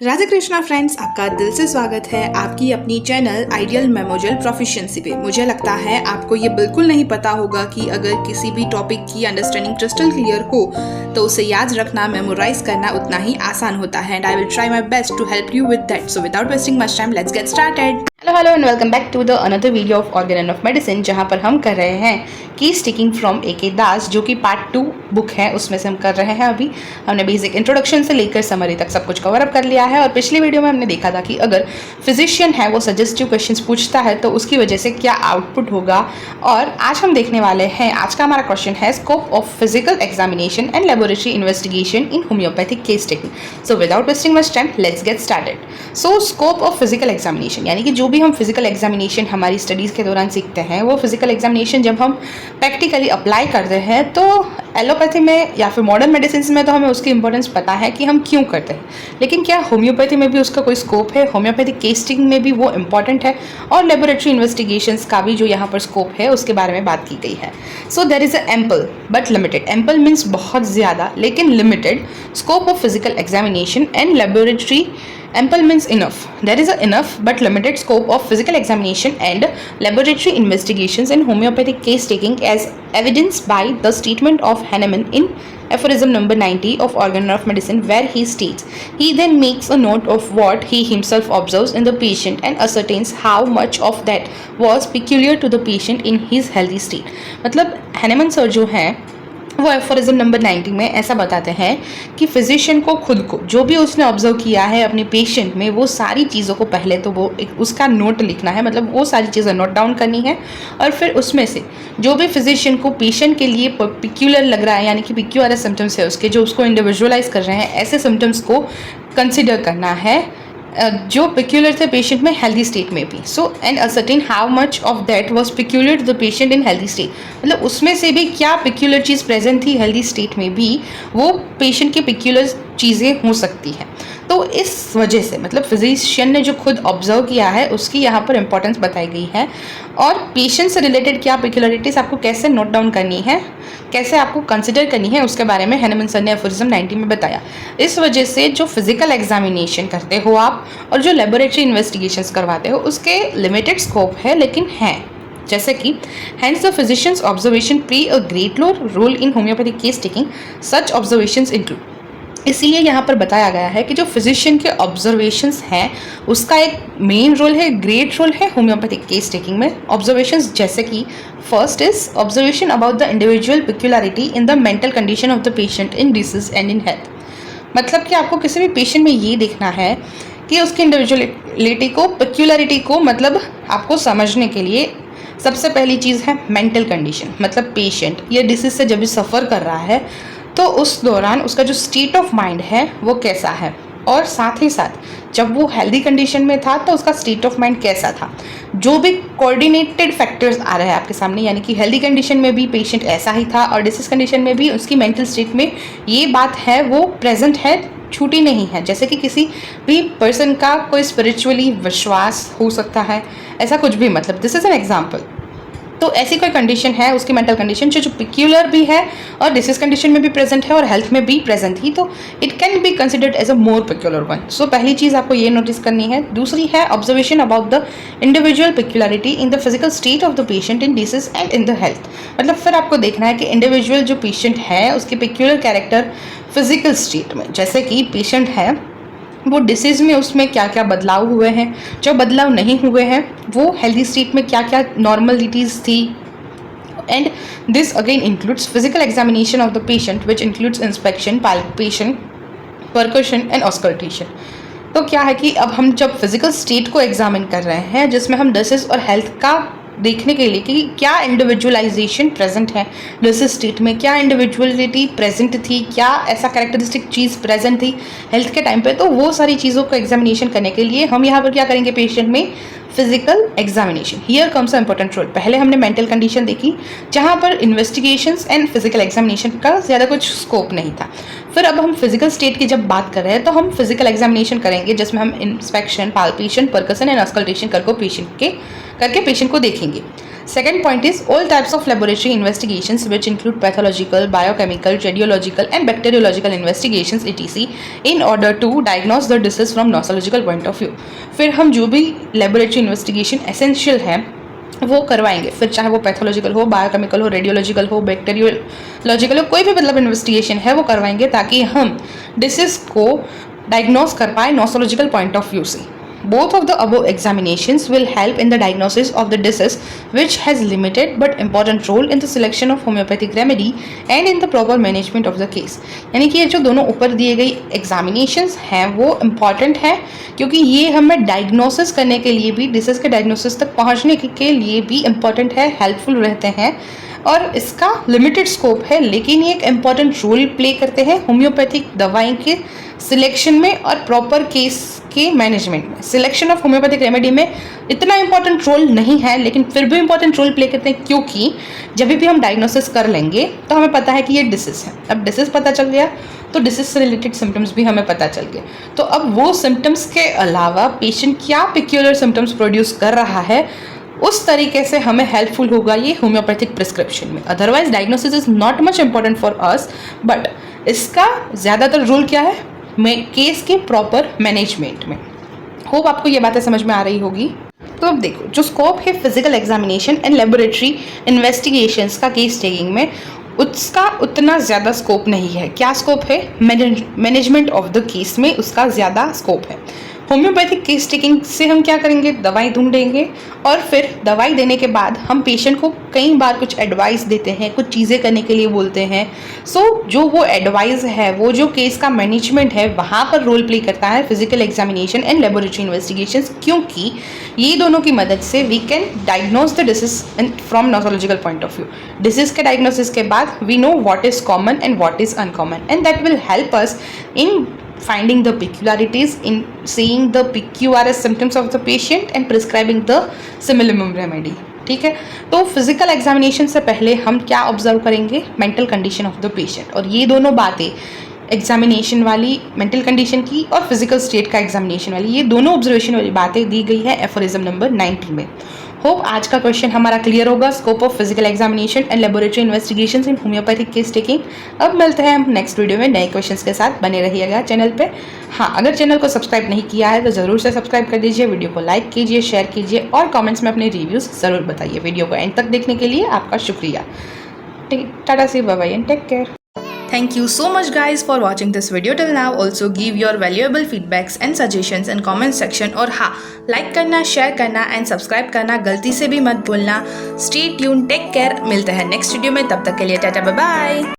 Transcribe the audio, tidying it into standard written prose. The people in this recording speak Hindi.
राधे कृष्णा फ्रेंड्स, आपका दिल से स्वागत है आपकी अपनी चैनल आइडियल मेमोरियल प्रोफिशिएंसी पे। मुझे लगता है आपको ये बिल्कुल नहीं पता होगा कि अगर किसी भी टॉपिक की अंडरस्टैंडिंग क्रिस्टल क्लियर हो तो उसे याद रखना, मेमोराइज करना उतना ही आसान होता है। And I will try my best to help you with that. So without wasting much time, let's get started. Hello and welcome back to the another video of organ of medicine, जहाँ पर हम कर रहे हैं की स्टिकिंग फ्रॉम ए.के. दास, जो कि पार्ट 2 बुक है, उसमें से हम कर रहे हैं। अभी हमने बेसिक इंट्रोडक्शन से लेकर समरी तक सब कुछ कवर अप कर लिया है। और पिछली वीडियो में हमने देखा था कि अगर फिजिशियन है वो सजेस्टिव क्वेश्चंस पूछता है तो उसकी वजह से क्या आउटपुट होगा। और आज हम देखने वाले हैं, आज का हमारा क्वेश्चन है scope of physical examination and laboratory investigation in homeopathic case taking. So without wasting much time, let's get started. So scope of physical examination, यानी कि जो भी हम फिजिकल एग्जामिनेशन हमारी स्टडीज़ के दौरान सीखते हैं, वो फिजिकल एग्जामिनेशन जब हम प्रैक्टिकली अप्लाई करते हैं तो एलोपैथी में या फिर मॉडर्न मेडिसिन में तो हमें उसकी इंपॉर्टेंस पता है कि हम क्यों करते हैं, लेकिन क्या होम्योपैथी में भी उसका कोई स्कोप है? होम्योपैथिक केस्टिंग में भी वो इंपॉर्टेंट है और लेबोरेटरी इन्वेस्टिगेशंस का भी जो यहाँ पर स्कोप है उसके बारे में बात की गई है। So there is a ample but limited, ample means बहुत ज़्यादा लेकिन limited, scope of physical examination and laboratory. Ample means enough. There is a enough but limited scope of physical examination and laboratory investigations in homeopathic case taking, as evidenced by the statement of Hahnemann in aphorism number 90 of Organ of Medicine, where he states, he then makes a note of what he himself observes in the patient and ascertains how much of that was peculiar to the patient in his healthy state. मतलब Hahnemann सर जो हैं वो एफोरिज्म नंबर 90 में ऐसा बताते हैं कि फिजिशियन को खुद को जो भी उसने ऑब्जर्व किया है अपने पेशेंट में, वो सारी चीज़ों को पहले तो वो उसका नोट लिखना है, मतलब वो सारी चीज़ें नोट डाउन करनी है। और फिर उसमें से जो भी फिजिशियन को पेशेंट के लिए पिक्यूलर लग रहा है, यानी कि पिक्यूलर सिम्टम्स है उसके, जो उसको इंडिविजुअलाइज कर रहे हैं, ऐसे सिम्टम्स को कंसिडर करना है जो पिक्यूलर थे पेशेंट में हेल्दी स्टेट में भी। So and ascertain how much of that was peculiar to the patient in healthy state, मतलब उसमें से भी क्या पिक्यूलर चीज़ प्रेजेंट थी हेल्दी स्टेट में भी, वो पेशेंट की पिक्यूलर चीज़ें हो सकती हैं। तो इस वजह से मतलब फिजिशियन ने जो खुद ऑब्जर्व किया है उसकी यहाँ पर इंपॉर्टेंस बताई गई है। और पेशेंट से रिलेटेड क्या पिक्यूलरिटीज आपको कैसे नोट डाउन करनी है, कैसे आपको कंसिडर करनी है, उसके बारे में हैनेमन सर ने एफोरिज्म 90 में बताया। इस वजह से जो फिजिकल एग्जामिनेशन करते हो आप और जो लेबोरेटरी इन्वेस्टिगेशंस करवाते हो उसके लिमिटेड स्कोप है, लेकिन हैं, जैसे कि hence the physician's observation play a great role in homeopathic case taking, such observations include। इसीलिए यहाँ पर बताया गया है कि जो फिजिशियन के ऑब्जर्वेशंस हैं उसका एक मेन रोल है, ग्रेट रोल है होम्योपैथिक केस टेकिंग में। ऑब्जर्वेशंस जैसे कि first is observation about the individual peculiarity in the mental condition of the patient in disease and in health. मतलब कि आपको किसी भी पेशेंट में ये देखना है कि उसकी इंडिविजुअलिटी को, पिक्यूलरिटी को, मतलब आपको समझने के लिए सबसे पहली चीज़ है मेंटल कंडीशन। मतलब पेशेंट ये डिसीज से जब भी सफ़र कर रहा है तो उस दौरान उसका जो स्टेट ऑफ माइंड है वो कैसा है, और साथ ही साथ जब वो हेल्दी कंडीशन में था तो उसका स्टेट ऑफ माइंड कैसा था। जो भी कोऑर्डिनेटेड फैक्टर्स आ रहे हैं आपके सामने, यानी कि हेल्दी कंडीशन में भी पेशेंट ऐसा ही था और डिसीज कंडीशन में भी उसकी मेंटल स्टेट में ये बात है वो प्रेजेंट है, छूटी नहीं है। जैसे कि किसी भी पर्सन का कोई स्पिरिचुअली विश्वास हो सकता है, ऐसा कुछ भी, मतलब दिस इज एन एग्जाम्पल। तो ऐसी कोई कंडीशन है उसकी मेंटल कंडीशन जो पिक्यूलर भी है और डिसीज कंडीशन में भी प्रेजेंट है और हेल्थ में भी प्रेजेंट ही, तो it can be considered as a more peculiar one. So पहली चीज़ आपको ये नोटिस करनी है। दूसरी है observation about the individual peculiarity in the physical state of the patient in disease and in the health. मतलब फिर आपको देखना है कि इंडिविजुअल जो पेशेंट है उसकी पिक्यूलर कैरेक्टर फिजिकल स्टेट में, जैसे कि पेशेंट है वो डिसीज़ में उसमें क्या क्या बदलाव हुए हैं, जो बदलाव नहीं हुए हैं वो हेल्दी स्टेट में क्या क्या नॉर्मलिटीज़ थी। And this again includes physical examination of the patient which includes inspection, palpation, percussion and auscultation. तो क्या है कि अब हम जब फिजिकल स्टेट को एग्जामिन कर रहे हैं जिसमें हम डिसीज और हेल्थ का देखने के लिए कि क्या इंडिविजुअलाइजेशन प्रेजेंट है डिसीज स्टेट में, क्या इंडिविजुअलिटी प्रेजेंट थी, क्या ऐसा कैरेक्टरिस्टिक चीज़ प्रेजेंट थी हेल्थ के टाइम पे, तो वो सारी चीज़ों को एग्जामिनेशन करने के लिए हम यहाँ पर क्या करेंगे पेशेंट में physical examination. Here comes a important role. पहले हमने मेंटल कंडीशन देखी जहाँ पर इन्वेस्टिगेशंस एंड फिजिकल एग्जामिनेशन का ज़्यादा कुछ स्कोप नहीं था। फिर अब हम फिजिकल स्टेट की जब बात कर रहे हैं तो हम फिजिकल एग्जामिनेशन करेंगे जिसमें हम inspection, palpation, percussion and auscultation करके पेशेंट को देखेंगे। Second point is all types of laboratory investigations which include pathological, biochemical, radiological and bacteriological investigations etc. in order to diagnose the disease from nosological point of view. फिर हम जो भी laboratory investigation essential है वो करवाएंगे, फिर चाहे वो पैथोलॉजिकल हो, बायोकेमिकल हो, रेडियोलॉजिकल हो, बैक्टीरियोलॉजिकल हो, कोई भी मतलब इन्वेस्टिगेशन है वो करवाएंगे ताकि हम डिसीज को डायग्नोस कर पाए नोसोलॉजिकल पॉइंट ऑफ व्यू से. Both of the above examinations will help in the diagnosis of the disease, which has limited but important role in the selection of homeopathic remedy and in the proper management of the case. यानी कि ये जो दोनों ऊपर दिए गई examinations हैं वो important है क्योंकि ये हमें diagnosis करने के लिए भी, disease के diagnosis तक पहुँचने के लिए भी important है, helpful रहते हैं और इसका लिमिटेड स्कोप है, लेकिन ये एक इम्पॉर्टेंट रोल प्ले करते हैं होम्योपैथिक दवाई के सिलेक्शन में और प्रॉपर केस के मैनेजमेंट में. सिलेक्शन ऑफ होम्योपैथिक रेमेडी में इतना इम्पॉर्टेंट रोल नहीं है, लेकिन फिर भी इम्पॉर्टेंट रोल प्ले करते हैं क्योंकि जब भी हम डायग्नोसिस कर लेंगे तो हमें पता है कि ये डिसीज़ है. अब डिसीज़ पता चल गया तो डिसीज से रिलेटेड सिम्टम्स भी हमें पता चल गए. तो अब वो सिम्टम्स के अलावा पेशेंट क्या पिक्यूलर सिम्टम्स प्रोड्यूस कर रहा है उस तरीके से हमें हेल्पफुल होगा ये होम्योपैथिक प्रिस्क्रिप्शन में. Otherwise diagnosis is not much important for us, but इसका ज़्यादातर रोल क्या है केस के प्रॉपर मैनेजमेंट में. होप आपको ये बातें समझ में आ रही होगी. तो अब देखो, जो स्कोप है physical examination and laboratory investigations का केस टेकिंग में, उसका उतना ज़्यादा स्कोप नहीं है. क्या स्कोप है? मैनेजमेंट ऑफ द केस में उसका ज़्यादा स्कोप है. होम्योपैथिक केस टेकिंग से हम क्या करेंगे, दवाई ढूंढेंगे और फिर दवाई देने के बाद हम पेशेंट को कई बार कुछ एडवाइस देते हैं, कुछ चीज़ें करने के लिए बोलते हैं. जो वो एडवाइस है, वो जो केस का मैनेजमेंट है, वहाँ पर रोल प्ले करता है physical examination and laboratory investigations, क्योंकि ये दोनों की मदद से we can diagnose the disease from nosological point of view. Disease के डायग्नोसिस के बाद we know what is common and what is uncommon, and that will help us in finding the peculiarities, in seeing the PQRS symptoms of the patient and prescribing the similar remedy. ठीक है. तो फिजिकल एग्जामिनेशन से पहले हम क्या ऑब्जर्व करेंगे, mental condition of the patient. और ये दोनों बातें एग्जामिनेशन वाली मेंटल कंडीशन की और फिजिकल स्टेट का एग्जामिनेशन वाली, ये दोनों ऑब्जर्वेशन वाली बातें दी गई है एफोरिज्म नंबर 90 में. होप आज का क्वेश्चन हमारा क्लियर होगा. Scope of physical examination and laboratory investigations in homeopathic case taking. अब मिलते हैं हम नेक्स्ट वीडियो में नए क्वेश्चंस के साथ. बने रहिएगा चैनल पे. हाँ, अगर चैनल को सब्सक्राइब नहीं किया है तो ज़रूर से सब्सक्राइब कर दीजिए, वीडियो को लाइक कीजिए, शेयर कीजिए और कॉमेंट्स में अपने रिव्यूज़ ज़रूर बताइए. वीडियो को एंड तक देखने के लिए आपका शुक्रिया. Tata see bye bye and take care. Thank you so much guys for watching this video till now. Also give your valuable feedbacks and suggestions in comment section. और हाँ, like करना, share करना and subscribe करना गलती से भी मत भूलना. Stay tuned, take care. मिलते हैं next video में. तब तक के लिए टाटा बाय बाय.